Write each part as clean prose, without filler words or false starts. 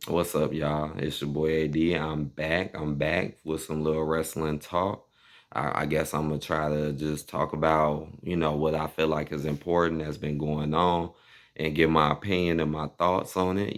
What's up, y'all? It's your boy AD. I'm back. I'm back with some little wrestling talk. I guess I'm gonna try to just talk about, what I feel like is important that's been going on and give my opinion and my thoughts on it,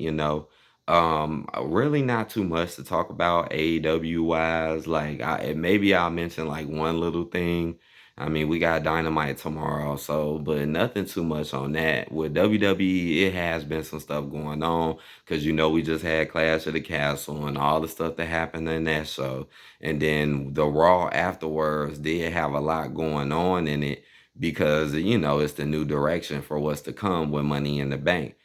really not too much to talk about AEW wise. Like maybe I'll mention like one little thing. I mean, we got Dynamite tomorrow, so but nothing too much on that. With WWE, it has been some stuff going on because we just had Clash of the Castle and all the stuff that happened in that show, and then the Raw afterwards did have a lot going on in it because it's the new direction for what's to come with Money in the Bank.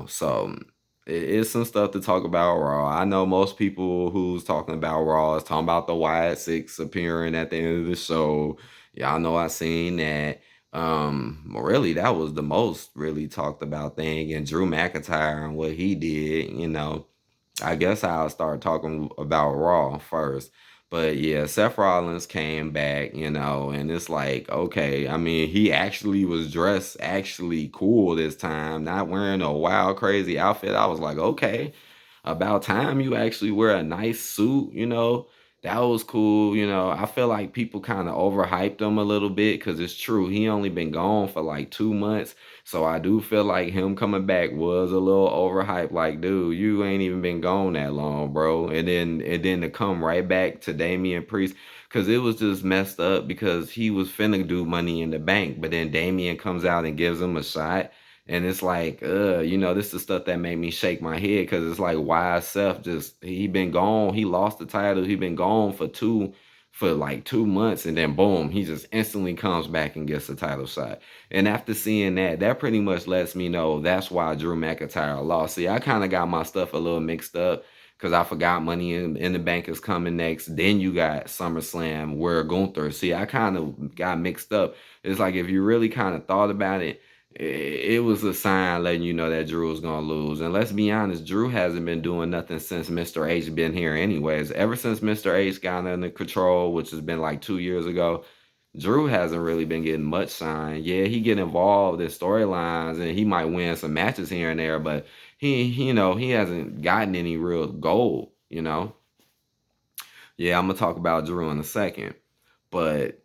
So it's some stuff to talk about Raw. I know most people who's talking about Raw is talking about the Wyatt Six appearing at the end of the show. Y'all know I seen that. Really, that was the most really talked about thing, and Drew McIntyre and what he did. I guess I'll start talking about Raw first. But yeah, Seth Rollins came back, and it's like, okay, I mean, he actually was dressed actually cool this time, not wearing a wild, crazy outfit. I was like, okay, about time you actually wear a nice suit, that was cool. I feel like people kind of overhyped him a little bit because it's true. He only been gone for like 2 months. So I do feel like him coming back was a little overhyped. Like, dude, you ain't even been gone that long, bro. And then to come right back to Damian Priest, because it was just messed up because he was finna do Money in the Bank, but then Damian comes out and gives him a shot. And it's like, this is the stuff that made me shake my head because it's like, why Seth he been gone. He lost the title. He been gone for like 2 months, and then boom, he just instantly comes back and gets the title shot. And after seeing that, that pretty much lets me know that's why Drew McIntyre lost. See, I kind of got my stuff a little mixed up because I forgot Money in the Bank is coming next. Then you got SummerSlam where Gunther. See, I kind of got mixed up. It's like if you really kind of thought about it, it was a sign letting you know that Drew was gonna lose. And let's be honest, Drew hasn't been doing nothing since Mr. H been here anyways. Ever since Mr. H got under control, which has been like 2 years ago, Drew hasn't really been getting much shine. Yeah, he get involved in storylines and he might win some matches here and there, but he hasn't gotten any real gold. Yeah, I'm gonna talk about Drew in a second. But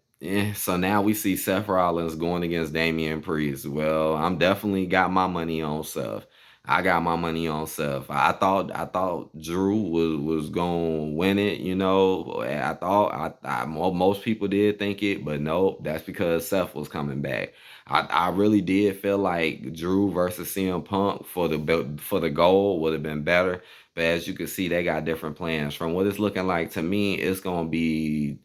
so now we see Seth Rollins going against Damian Priest. Well, I'm definitely got my money on Seth. I got my money on Seth. I thought Drew was gonna win it. I thought most people did think it, but nope. That's because Seth was coming back. I really did feel like Drew versus CM Punk for the gold would have been better. But as you can see, they got different plans. From what it's looking like to me, it's gonna be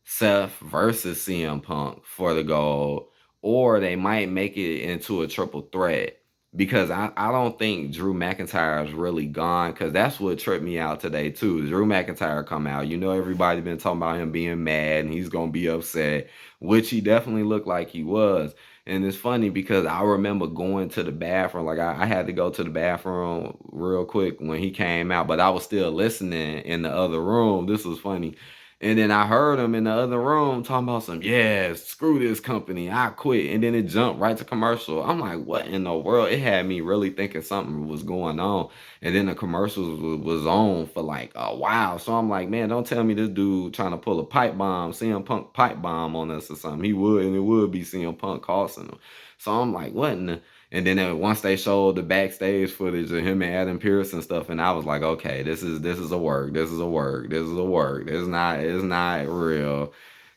Seth versus CM Punk for the gold, or they might make it into a triple threat because I don't think Drew McIntyre is really gone because that's what tripped me out today too. Drew McIntyre come out, everybody been talking about him being mad and he's gonna be upset, which he definitely looked like he was. And it's funny because I remember going to the bathroom, like I had to go to the bathroom real quick when he came out, but I was still listening in the other room. This was funny. And then I heard him in the other room talking about some, yeah, screw this company, I quit. And then it jumped right to commercial. I'm like, what in the world? It had me really thinking something was going on. And then the commercials was on for like a while. So I'm like, man, don't tell me this dude trying to pull a pipe bomb, CM Punk pipe bomb on us or something. He would, and it would be CM Punk costing him. So I'm like, what in the and then once they showed the backstage footage of him and Adam Pearce and stuff, and I was like, okay, this is a work. This is a work. This is a work. It's not real.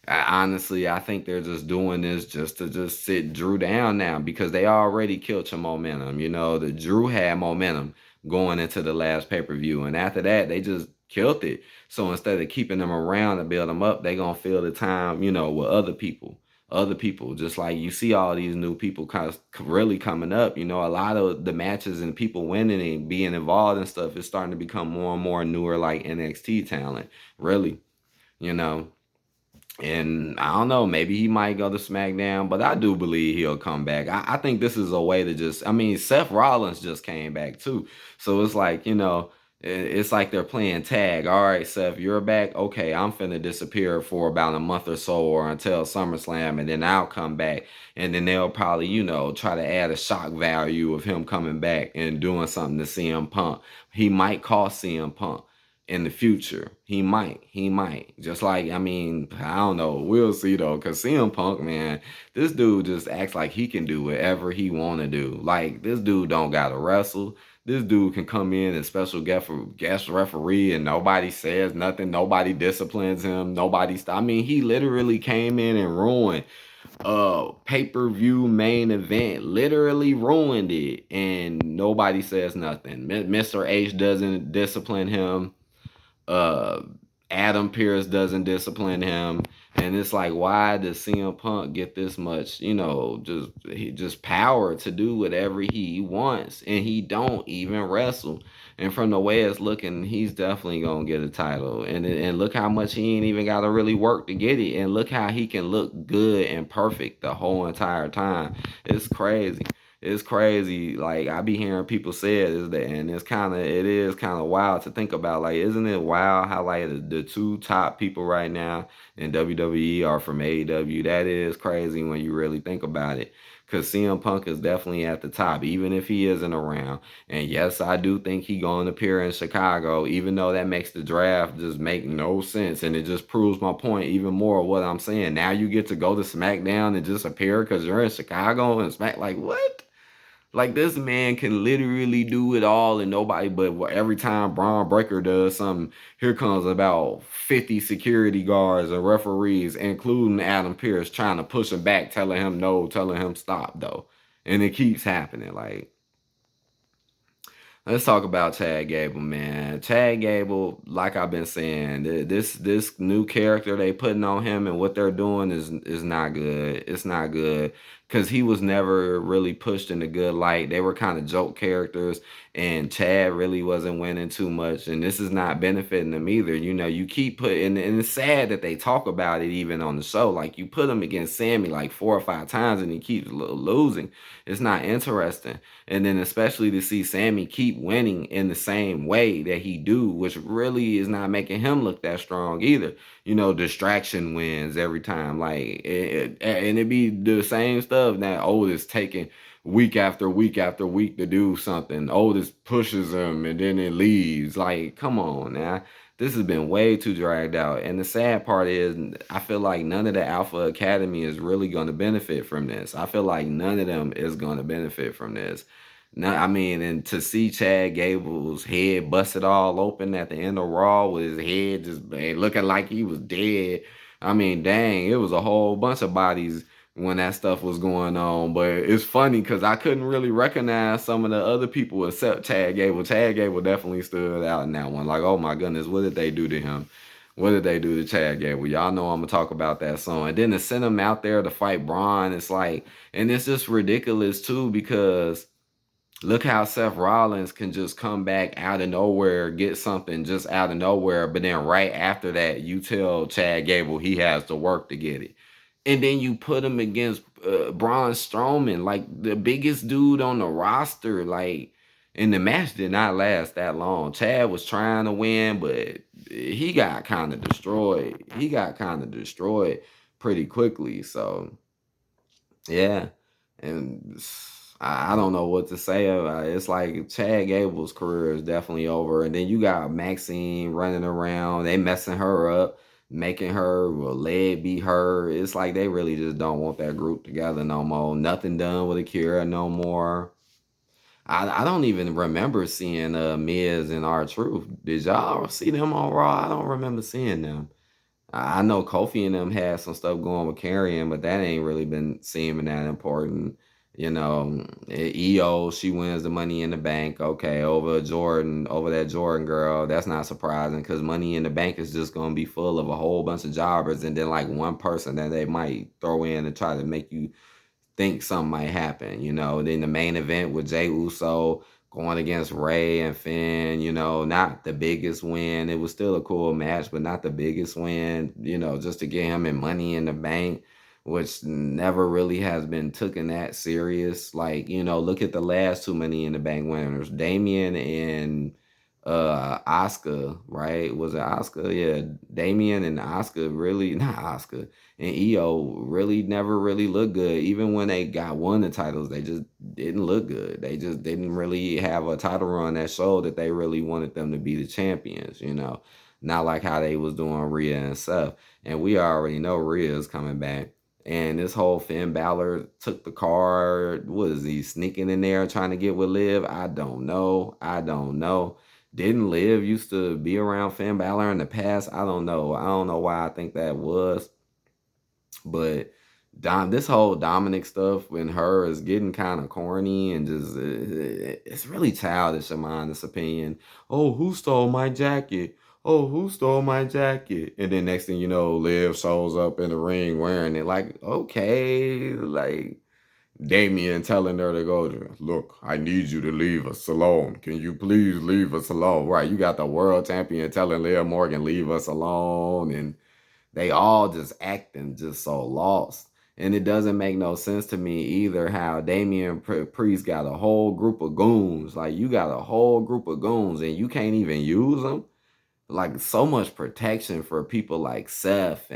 Honestly, I think they're just doing this just to just sit Drew down now because they already killed your momentum. The Drew had momentum going into the last pay-per-view, and after that, they just killed it. So instead of keeping them around to build them up, they gonna fill the time, with other people, just like you see all these new people kind of really coming up. A lot of the matches and people winning and being involved and stuff is starting to become more and more newer, like NXT talent, really. you know and I don't know, maybe he might go to SmackDown, but I do believe he'll come back. I think this is a way to just, I mean, Seth Rollins just came back too. So it's like, It's like they're playing tag. All right, Seth, you're back. Okay, I'm finna disappear for about a month or so or until SummerSlam, and then I'll come back. And then they'll probably, try to add a shock value of him coming back and doing something to CM Punk. He might cost CM Punk in the future. He might. He might. Just like, I mean, I don't know. We'll see though. Cause CM Punk, man, this dude just acts like he can do whatever he wanna do. Like this dude don't gotta wrestle. This dude can come in and special guest referee and nobody says nothing. Nobody disciplines him. I mean, he literally came in and ruined pay-per-view main event. Literally ruined it. And nobody says nothing. Mr. H doesn't discipline him. uh Adam Pierce doesn't discipline him, and it's like, why does CM Punk get this much, just power to do whatever he wants, and he don't even wrestle? And from the way it's looking, he's definitely gonna get a title, and look how much he ain't even got to really work to get it, and look how he can look good and perfect the whole entire time. It's crazy. It's crazy. Like I be hearing people say it is that, and it is kind of wild to think about. Like, isn't it wild how like the two top people right now in WWE are from AEW? That is crazy when you really think about it. Cause CM Punk is definitely at the top, even if he isn't around. And yes, I do think he gonna appear in Chicago, even though that makes the draft just make no sense, and it just proves my point even more of what I'm saying. Now you get to go to SmackDown and just appear because you're in Chicago and Smack like what? Like this man can literally do it all and nobody but every time Braun Breaker does something, here comes about 50 security guards and referees, including Adam Pierce, trying to push him back, telling him no, telling him stop though. And it keeps happening. Like let's talk about Chad Gable, man. Chad Gable, like I've been saying, this new character they putting on him and what they're doing is not good. It's not good because he was never really pushed in a good light. They were kind of joke characters, and Chad really wasn't winning too much. And this is not benefiting them either. You keep putting, and it's sad that they talk about it even on the show. Like you put him against Sammy like 4 or 5 times, and he keeps losing. It's not interesting. And then especially to see Sammy keep winning in the same way that he do, which really is not making him look that strong either. Distraction wins every time. Like, and it be the same stuff that Otis taking week after week after week to do something. Otis pushes him and then it leaves. Like, come on now. This has been way too dragged out. And the sad part is, I feel like none of the Alpha Academy is really going to benefit from this. I feel like none of them is going to benefit from this. No, I mean, and to see Chad Gable's head busted all open at the end of Raw with his head just looking like he was dead. I mean, dang, it was a whole bunch of bodies when that stuff was going on. But it's funny because I couldn't really recognize some of the other people except Chad Gable. Chad Gable definitely stood out in that one. Like, oh my goodness, what did they do to him? What did they do to Chad Gable? Y'all know I'm gonna talk about that soon. And then to send him out there to fight Braun, it's like, and it's just ridiculous too because look how Seth Rollins can just come back out of nowhere, get something just out of nowhere, but then right after that, you tell Chad Gable he has to work to get it. And then you put him against Braun Strowman, like the biggest dude on the roster. Like, and the match did not last that long. Chad was trying to win, but he got kind of destroyed. He got kind of destroyed pretty quickly. So, yeah, and I don't know what to say about it. It's like Chad Gable's career is definitely over, and then you got Maxine running around. They messing her up, making her leg be her. It's like they really just don't want that group together no more. Nothing done with Akira no more. I don't even remember seeing Miz and R-Truth. Did y'all see them on Raw? I don't remember seeing them. I know Kofi and them had some stuff going with carrying, but that ain't really been seeming that important. EO, she wins the Money in the Bank. Okay, over that Jordan girl. That's not surprising because Money in the Bank is just gonna be full of a whole bunch of jobbers and then like one person that they might throw in to try to make you think something might happen, Then the main event with Jay Uso going against Ray and Finn, not the biggest win. It was still a cool match, but not the biggest win, just to get him in Money in the Bank, which never really has been taken that serious. Like, look at the last two Money in the Bank winners, Damian and Oscar, right? Was it Oscar? Yeah, Damien and Oscar really not Oscar and EO really never really looked good. Even when they got won the titles, they just didn't look good. They just didn't really have a title run that showed that they really wanted them to be the champions, you know. Not like how they was doing Rhea and Seth. And we already know Rhea is coming back. And this whole Finn Balor took the card. What is he sneaking in there trying to get with Liv? I don't know. I don't know. Didn't Liv used to be around Finn Balor in the past? I don't know. I don't know why I think that was. But this whole Dominic stuff and her is getting kind of corny and just it's really childish in my honest opinion. Oh, who stole my jacket? Oh, who stole my jacket? And then next thing you know, Liv shows up in the ring wearing it. Like, okay, like Damien telling her to go, look, I need you to leave us alone. Can you please leave us alone? Right, you got the world champion telling Liv Morgan, leave us alone. And they all just acting just so lost. And it doesn't make no sense to me either how Damian Priest got a whole group of goons. Like, you got a whole group of goons and you can't even use them. Like, so much protection for people like Seth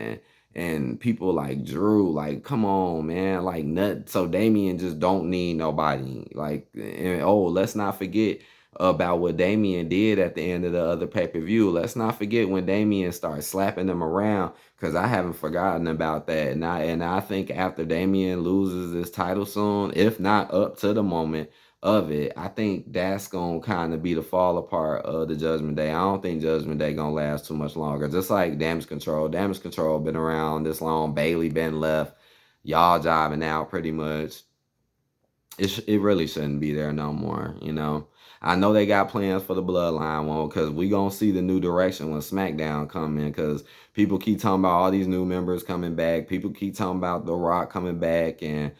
and people like Drew. Like, come on, man. Like, so Damian just don't need nobody. Like, and oh, let's not forget about what Damian did at the end of the other pay-per-view. Let's not forget when Damian started slapping them around, because I haven't forgotten about that. And I think after Damian loses this title soon, if not up to the moment of it, I think that's gonna kind of be the fall apart of the Judgment Day. I don't think Judgment Day gonna last too much longer. Just like Damage Control. Damage Control been around this long. Bailey been left. Y'all jobbing out pretty much. It really shouldn't be there no more, you know. I know they got plans for the Bloodline one because we gonna see the new direction when SmackDown come in, because people keep talking about all these new members coming back. People keep talking about The Rock coming back and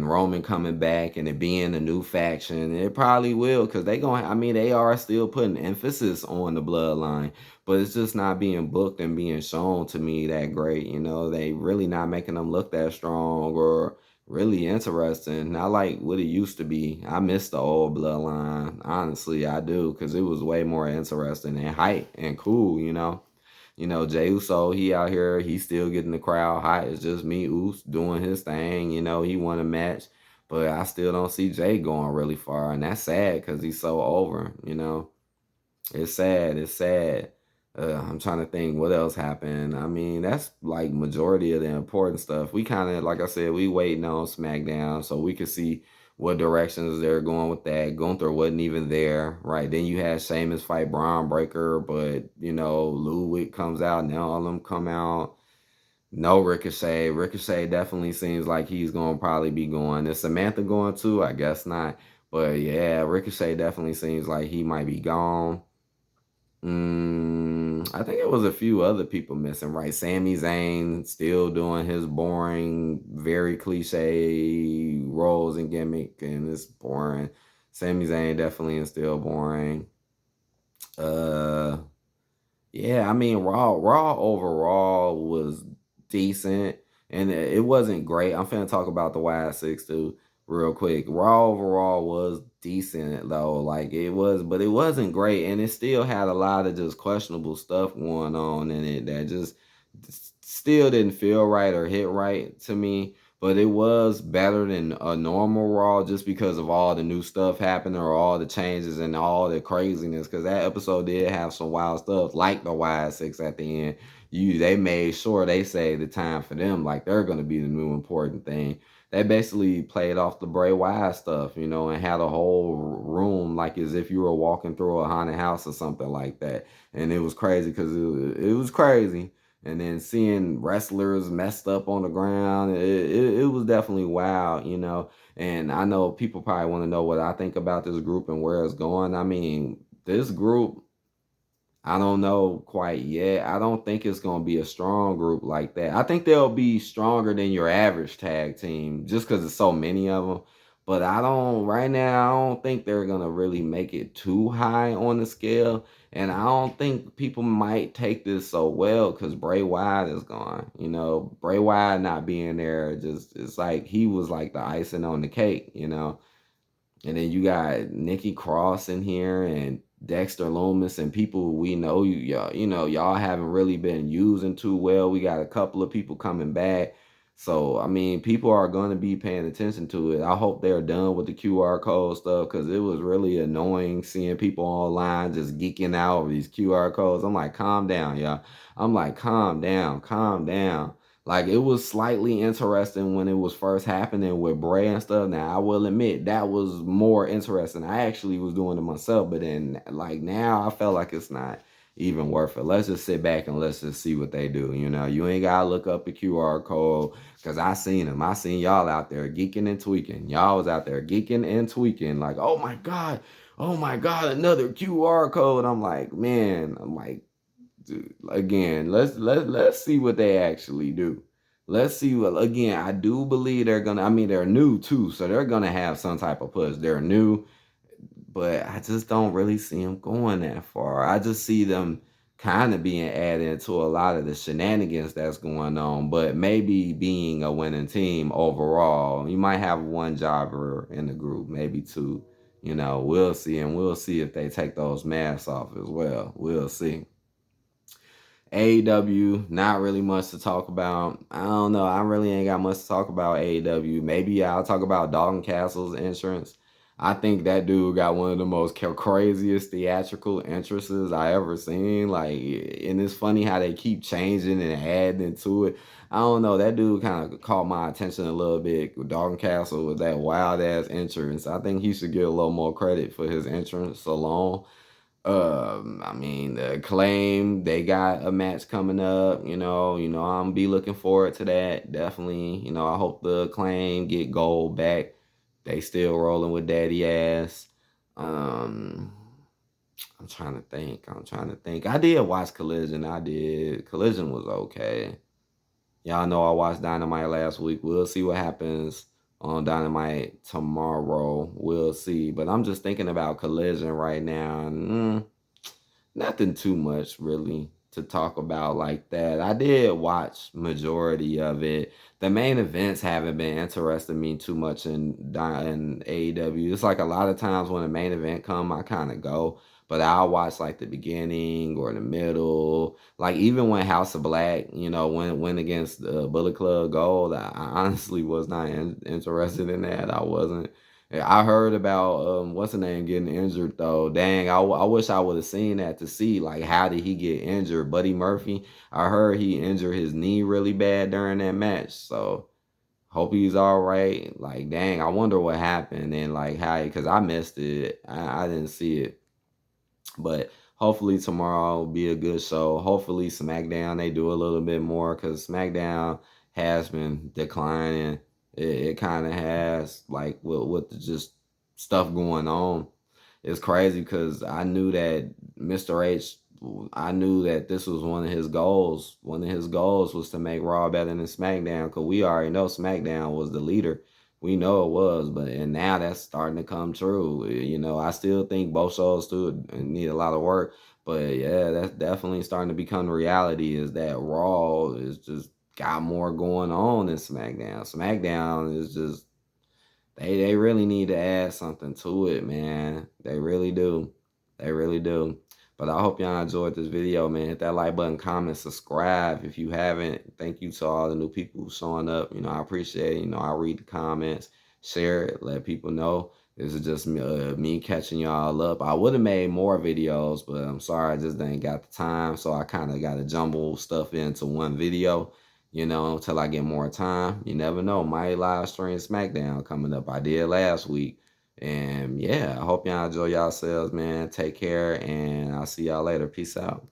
Roman coming back and it being a new faction. It probably will, because I mean, they are still putting emphasis on the Bloodline, but it's just not being booked and being shown to me that great. You know, they really not making them look that strong or really interesting. Not like what it used to be. I miss the old Bloodline. Honestly, I do, because it was way more interesting and hype and cool, you know. You know, Jey Uso, he out here, he's still getting the crowd hot. It's just me, Uso, doing his thing. You know, he won a match, but I still don't see Jay going really far, and that's sad because he's so over, you know. It's sad. It's sad. I'm trying to think what else happened. I mean, that's like majority of the important stuff. We kind of, like I said, we waiting on SmackDown so we could see what directions they're going with that. Gunther wasn't even there, right? Then you had Sheamus fight Braun Breaker, but you know, Ludwig comes out, now all of them come out. No Ricochet. Ricochet definitely seems like he's gonna probably be going. Is Samantha going too? I guess not. But yeah, Ricochet definitely seems like he might be gone. I think it was a few other people missing, right? Sami Zayn still doing his boring, very cliche roles and gimmick, and it's boring. Sami Zayn definitely is still boring. Uh, yeah, I mean, Raw overall was decent, and it wasn't great. I'm finna talk about the Wyatt Six too, real quick. Raw overall was decent though, like it was, but it wasn't great, and it still had a lot of just questionable stuff going on in it that just still didn't feel right or hit right to me. But it was better than a normal Raw just because of all the new stuff happening or all the changes and all the craziness. Because that episode did have some wild stuff, like the Wyatt Six at the end. They made sure they saved the time for them, like they're gonna be the new important thing. They basically played off the Bray Wyatt stuff, you know, and had a whole room like as if you were walking through a haunted house or something like that. And it was crazy because it was crazy. And then seeing wrestlers messed up on the ground, it was definitely wild, you know. And I know people probably want to know what I think about this group and where it's going. I mean, this group, I don't know quite yet. I don't think it's going to be a strong group like that. I think they'll be stronger than your average tag team just because there's so many of them. But right now, I don't think they're going to really make it too high on the scale. And I don't think people might take this so well because Bray Wyatt is gone. You know, Bray Wyatt not being there, it's like he was like the icing on the cake, you know. And then you got Nikki Cross in here and Dexter Loomis and people we know y'all haven't really been using too well. We got a couple of people coming back. So I mean, people are going to be paying attention to it. I hope they're done with the QR code stuff because it was really annoying seeing people online just geeking out over these QR codes. I'm like, calm down, y'all. I'm like, calm down, calm down. Like it was slightly interesting when it was first happening with Bray and stuff. Now I will admit that was more interesting. I actually was doing it myself, but then like now I felt like it's not even worth it. Let's just sit back and let's just see what they do. You ain't gotta look up the QR code because I seen them. I seen y'all out there geeking and tweaking. Y'all was out there geeking and tweaking. Like, oh my God, another QR code. I'm like, man, I'm like, again, let's see what they actually do. Let's see what again. I do believe they're gonna. I mean, they're new too, so they're gonna have some type of push. They're new, but I just don't really see them going that far. I just see them kind of being added to a lot of the shenanigans that's going on, but maybe being a winning team overall. You might have one jobber in the group, maybe two. We'll see, and we'll see if they take those masks off as well. We'll see. AEW, not really much to talk about. I don't know. I really ain't got much to talk about AEW. Maybe I'll talk about Dalton Castle's entrance. I think that dude got one of the most craziest theatrical entrances I ever seen. Like, and it's funny how they keep changing and adding to it. I don't know. That dude kind of caught my attention a little bit with Dalton Castle with that wild ass entrance. I think he should get a little more credit for his entrance alone. I mean, the Acclaim, they got a match coming up. I'm gonna be looking forward to that. Definitely. I hope the Acclaim get gold back. They still rolling with daddy ass. Um, I'm trying to think. I did watch Collision. I did. Collision was okay. Y'all know I watched Dynamite last week. We'll see what happens on Dynamite tomorrow. We'll see. But I'm just thinking about Collision right now. Nothing too much really to talk about like that. I did watch majority of it. The main events haven't been interesting me too much in AEW. It's like a lot of times when a main event come, I kind of go, but I'll watch like the beginning or the middle. Like even when House of Black, went against Bullet Club Gold, I honestly was not interested in that. I wasn't. Yeah, I heard about what's the name getting injured though. Dang, I wish I would have seen that to see like how did he get injured. Buddy Murphy, I heard he injured his knee really bad during that match. So hope he's all right. Like dang, I wonder what happened and like how because I missed it. I didn't see it. But hopefully tomorrow will be a good show. Hopefully SmackDown they do a little bit more because SmackDown has been declining. It kind of has like with the just stuff going on. It's crazy because I knew that Mr. H. I knew that this was one of his goals. One of his goals was to make Raw better than SmackDown because we already know SmackDown was the leader. We know it was, but and now that's starting to come true. I still think both shows still need a lot of work, but yeah, that's definitely starting to become reality. Is that Raw is just got more going on than SmackDown. SmackDown is just they really need to add something to it, man. They really do. They really do. But I hope y'all enjoyed this video, man. Hit that like button, comment, subscribe if you haven't. Thank you to all the new people showing up. I appreciate it. I read the comments, share it, let people know. This is just me catching y'all up. I would have made more videos, but I'm sorry, I just didn't got the time. So I kind of got to jumble stuff into one video until I get more time. You never know. My live stream SmackDown coming up. I did last week. And yeah, I hope y'all enjoy yourselves, man. Take care, and I'll see y'all later. Peace out.